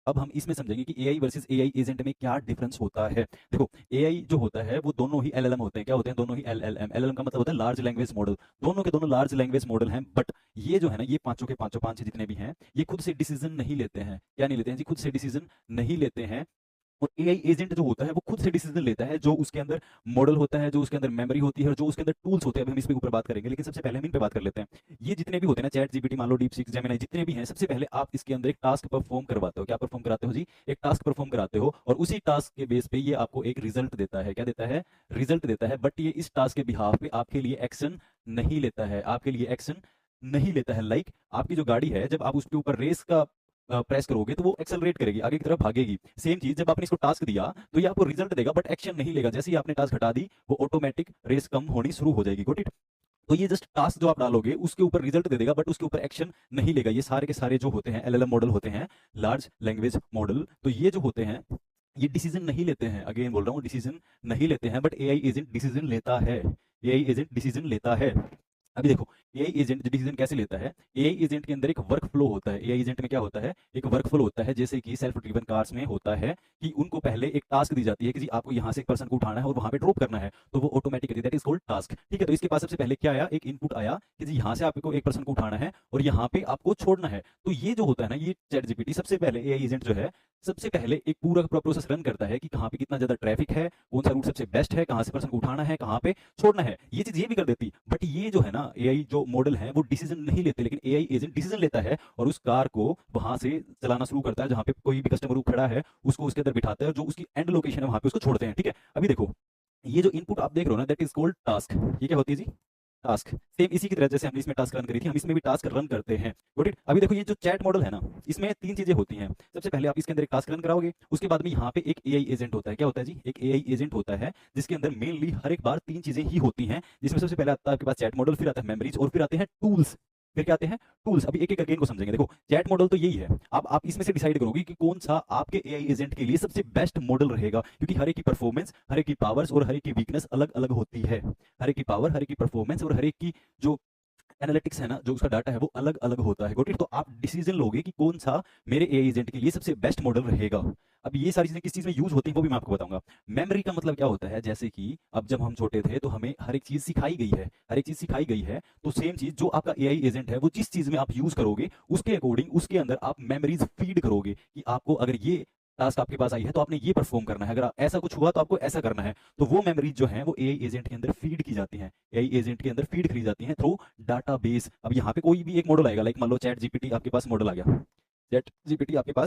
अब हम इसमें समझेंगे कि एआई वर्सेस एआई एजेंट में क्या डिफरेंस होता है। देखो, एआई जो होता है वो दोनों ही एलएलएम होते हैं। क्या होते हैं? दोनों ही एलएलएम। एलएलएम का मतलब होता है लार्ज लैंग्वेज मॉडल। दोनों के दोनों लार्ज लैंग्वेज मॉडल हैं, बट ये जो है ना, ये पांचों के पांचों, पांच जितने भी हैं, ये खुद से डिसीजन नहीं लेते हैं। क्या नहीं लेते हैं जी? खुद से डिसीजन नहीं लेते हैं। और एआई एजेंट जो होता है वो खुद से डिसीजन लेता है, जो उसके अंदर मॉडल होता है, जो उसके अंदर मेमोरी होती है, और जो उसके अंदर टूल्स होते हैं। अभी हम इस पे ऊपर बात करेंगे, लेकिन सबसे पहले हम इन पे बात कर लेते हैं। ये जितने भी होते हैं ना, चैट जीपीटी मान लो, डीप सीक, जेमिनी, जितने भी हैं, सबसे पहले आप इसके अंदर एक टास्क परफॉर्म करवाते हो। क्या परफॉर्म कराते हो जी? एक टास्क परफॉर्म कराते हो, और उसी टास्क के बेस पे ये आपको एक रिजल्ट देता है। क्या देता है? रिजल्ट देता है। बट ये इस टास्क के बिहाफ पे आपके लिए एक्शन नहीं लेता है। आपके लिए एक्शन नहीं लेता है। लाइक आपकी जो गाड़ी है, जब आप उसके ऊपर रेस का प्रेस करोगे तो वो एक्सेलरेट करेगी, आगे की तरफ भागेगी। सेम चीज, जब आपने इसको टास्क दिया तो ये आपको रिजल्ट देगा, बट एक्शन नहीं लेगा। जैसे ही आपने टास्क हटा दी, वो ऑटोमेटिक रेस कम होनी शुरू हो जाएगी। Got it? तो ये जस्ट टास्क जो आप डालोगे उसके ऊपर रिजल्ट दे देगा, बट उसके ऊपर एक्शन नहीं लेगा। ये सारे के सारे जो होते हैं एलएलएम मॉडल होते हैं, लार्ज लैंग्वेज मॉडल। तो ये जो होते हैं, ये डिसीजन नहीं लेते हैं। अगेन बोल रहा हूँ, डिसीजन नहीं लेते हैं, बट एआई एजेंट डिसीजन लेता है। एआई एजेंट डिसीजन लेता है। अभी देखो, एआई एजेंट डिसीजन कैसे लेता है। एआई एजेंट के अंदर एक वर्क फ्लो होता है। एआई एजेंट में क्या होता है? एक वर्क फ्लो होता है। जैसे कि सेल्फ ड्रिवन कार्स में होता है कि उनको पहले एक टास्क दी जाती है कि जी आपको यहाँ से एक पर्सन को उठाना है और वहां पे ड्रॉप करना है, तो वो automatically, that is called task. ठीक है? तो इसके पास सबसे पहले क्या आया? एक इनपुट आया कि जी यहाँ से आपको एक पर्सन को उठाना है और यहाँ पे आपको छोड़ना है। तो ये जो होता है ना, ये चैट जीपीटी सबसे पहले, एआई एजेंट जो है, सबसे पहले एक पूरा प्रोसेस रन करता है कि कहाँ पे कितना ज्यादा ट्रैफिक है, कौन सा रूट सबसे बेस्ट है, कहाँ से पर्सन को उठाना है, कहाँ पे छोड़ना है। ये चीज ये भी कर देती। बट ये जो है ना, एआई जो मॉडल है वो डिसीजन नहीं लेते, लेकिन एआई एजेंट डिसीजन लेता है और उस कार को वहां से चलाना शुरू करता है। जहां पे कोई भी कस्टमर खड़ा है उसको उसके अंदर बिठाता है, और जो उसकी एंड लोकेशन है वहां पे उसको छोड़ते हैं। ठीक है? अभी देखो, ये जो इनपुट आप देख रहे हो ना, दैट इज कॉल्ड टास्क। ये क्या होती है जी? टास्क। सेम इसी की तरह जैसे हमने इसमें टास्क रन करी थी, हम इसमें भी टास्क रन करते हैं। Got it? अभी देखो, ये जो चैट मॉडल है ना, इसमें तीन चीजें होती हैं। सबसे पहले आप इसके अंदर एक टास्क रन कराओगे, उसके बाद में यहाँ पे एक एआई एजेंट होता है। क्या होता है जी? एक एआई एजेंट होता है, जिसके अंदर मेनली हर एक बार तीन चीजें ही होती हैं। जिसमें सबसे पहले आता है आपके पास चैट मॉडल, फिर आता है मेमोरीज, और फिर आते हैं टूल्स। फिर क्या आते हैं? टूल्स। अभी एक एक करके इनको समझेंगे। देखो, चैट मॉडल तो यही है। अब आप इसमें से डिसाइड करोगे कि कौन सा आपके एआई एजेंट के लिए सबसे बेस्ट मॉडल रहेगा, क्योंकि हर एक की परफॉर्मेंस, हर एक की पावर्स और हर एक की वीकनेस अलग अलग होती है। हर एक की पावर, हर एक की परफॉर्मेंस और हर एक की जो एनालिटिक्स है ना, जो उसका डाटा है, वो अलग अलग होता है। Got it? तो आप डिसीजन लोगे कि कौन सा मेरे एआई एजेंट के लिए सबसे बेस्ट मॉडल रहेगा। अब ये सारी चीजें किस चीज में यूज होती हैं वो भी मैं आपको बताऊंगा। मेमोरी का मतलब क्या होता है? जैसे कि अब जब हम छोटे थे तो हमें हर एक चीज सिखाई गई है, हर एक चीज सिखाई गई है। तो सेम चीज जो आपका एआई एजेंट है, वो जिस चीज में आप यूज करोगे उसके अकॉर्डिंग उसके अंदर आप मेमोरीज फीड करोगे कि आपको अगर ये टास्क आपके पास आई है तो आपने ये परफॉर्म करना है, अगर ऐसा कुछ हुआ तो आपको ऐसा करना है। तो वो मेमोरीज जो है वो एआई एजेंट के अंदर फीड की जाती हैं। एआई एजेंट के अंदर फीड करी जाती हैं थ्रू डाटाबेस। अब यहाँ पे कोई भी एक मॉडल आएगा, लाइक मान लो चैट जीपीटी आपके पास मॉडल आ गया। चैट जीपीटी आपके पास